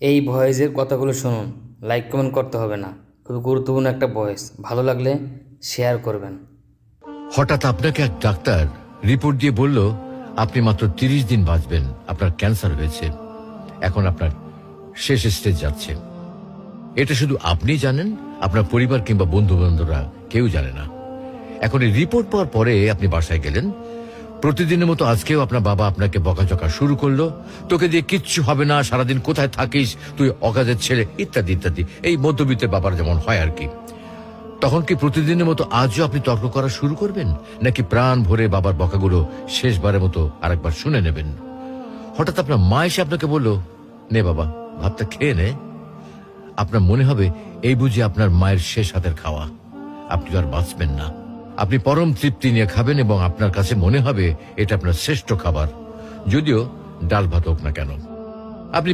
এই ভয়েসের কথাগুলো শুনুন, লাইক কমেন্ট করতে হবে না। খুবই গুরুত্বপূর্ণ একটা ভয়েস, ভালো লাগলে শেয়ার করবেন। হঠাৎ আপনাকে এক ডাক্তার রিপোর্ট দিয়ে বলল আপনি মাত্র 30 দিন বাঁচবেন, আপনার ক্যান্সার হয়েছে, এখন আপনার শেষ স্টেজ যাচ্ছে। এটা শুধু আপনি জানেন, আপনার পরিবার কিংবা বন্ধু বান্ধবরা কেউ জানে না। এখন এই রিপোর্ট পাওয়ার পরে আপনি বাসায় গেলেন, প্রতিদিনের মতো আজকেও আপনার বাবা আপনাকে বকাঝকা শুরু করলো, তোকে দিয়ে কিচ্ছু হবে না, সারাদিন কোথায় থাকিস তুই, অকাজের ছেলে, ইত্যাদি ইত্যাদি। এই মধ্যবিত্তের বাবার যেমন হয় আর কি। তখন কি প্রতিদিনের মতো আজও আপনি তর্ক করা শুরু করবেন, নাকি প্রাণ ভরে বাবার বকাগুলো শেষবারের মতো আরেকবার শুনে নেবেন? হঠাৎ আপনার মা এসে আপনাকে বলল, নে বাবা ভাতটা খেয়ে নে। আপনার মনে হবে এই বুঝি আপনার মায়ের শেষ হাতের খাওয়া, আপনি আর বাঁচবেন না। আপনি পরম তৃপ্তি নিয়ে খাবেন এবং আপনার কাছে মনে হবে এটা আপনার শ্রেষ্ঠ খাবার, যদিও ডাল ভাত হোক না কেন। আপনি